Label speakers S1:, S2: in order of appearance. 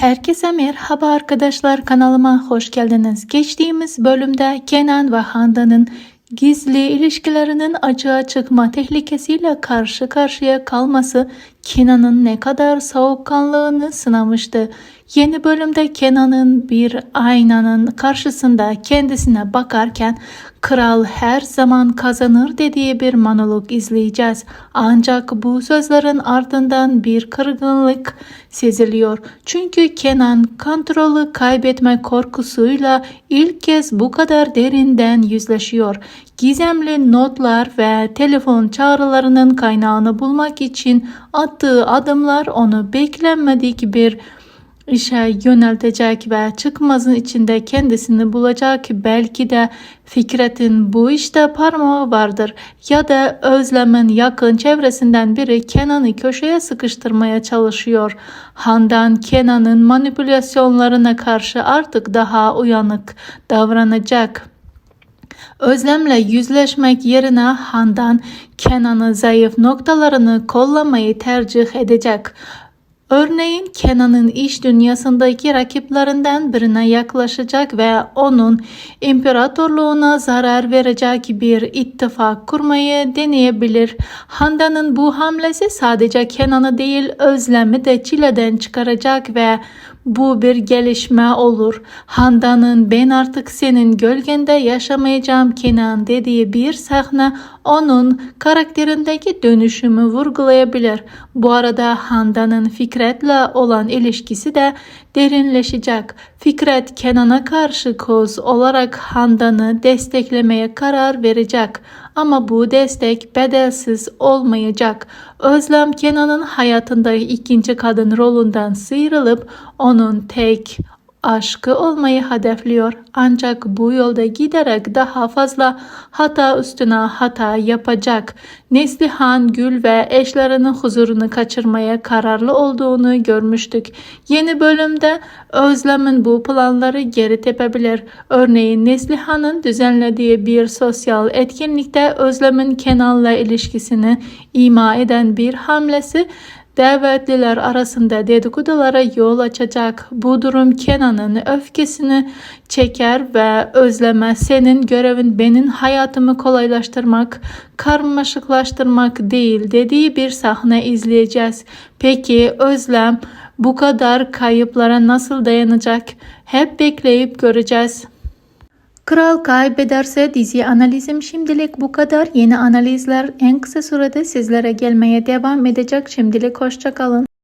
S1: Herkese merhaba arkadaşlar, kanalıma hoş geldiniz. Geçtiğimiz bölümde Kenan ve Handan'ın gizli ilişkilerinin açığa çıkma tehlikesiyle karşı karşıya kalması Kenan'ın ne kadar soğukkanlılığını sınamıştı. Yeni bölümde Kenan'ın bir aynanın karşısında kendisine bakarken "Kral her zaman kazanır" dediği bir monolog izleyeceğiz. Ancak bu sözlerin ardından bir kırgınlık seziliyor. Çünkü Kenan kontrolü kaybetme korkusuyla ilk kez bu kadar derinden yüzleşiyor. Gizemli notlar ve telefon çağrılarının kaynağını bulmak için attığı adımlar onu beklenmedik bir işe yöneltecek ve çıkmazın içinde kendisini bulacak. Belki de Fikret'in bu işte parmağı vardır ya da Özlem'in yakın çevresinden biri Kenan'ı köşeye sıkıştırmaya çalışıyor. Handan Kenan'ın manipülasyonlarına karşı artık daha uyanık davranacak. Özlem'le yüzleşmek yerine Handan Kenan'ın zayıf noktalarını kollamayı tercih edecek. Örneğin Kenan'ın iş dünyasındaki rakiplerinden birine yaklaşacak ve onun imparatorluğuna zarar verecek bir ittifak kurmayı deneyebilir. Handan'ın bu hamlesi sadece Kenan'ı değil Özlem'i de çileden çıkaracak ve bu bir gelişme olur. Handan'ın "Ben artık senin gölgende yaşamayacağım Kenan" dediği bir sahne onun karakterindeki dönüşümü vurgulayabilir. Bu arada Handan'ın Fikret'le olan ilişkisi de derinleşecek. Fikret Kenan'a karşı koz olarak Handan'ı desteklemeye karar verecek. Ama bu destek bedelsiz olmayacak. Özlem Kenan'ın hayatındaki ikinci kadın rolünden sıyrılıp onun tek aşkı olmayı hedefliyor. Ancak bu yolda giderek daha fazla hata üstüne hata yapacak. Neslihan, Gül ve eşlerinin huzurunu kaçırmaya kararlı olduğunu görmüştük. Yeni bölümde Özlem'in bu planları geri tepebilir. Örneğin Neslihan'ın düzenlediği bir sosyal etkinlikte Özlem'in Kenan'la ilişkisini ima eden bir hamlesi davetliler arasında dedikodulara yol açacak. Bu durum Kenan'ın öfkesini çeker ve Özlem'e "Senin görevin benim hayatımı kolaylaştırmak, karmaşıklaştırmak değil" dediği bir sahne izleyeceğiz. Peki Özlem bu kadar kayıplara nasıl dayanacak? Hep bekleyip göreceğiz. Kral kaybederse dizi analizim şimdilik bu kadar. Yeni analizler en kısa sürede sizlere gelmeye devam edecek. Şimdilik hoşça kalın.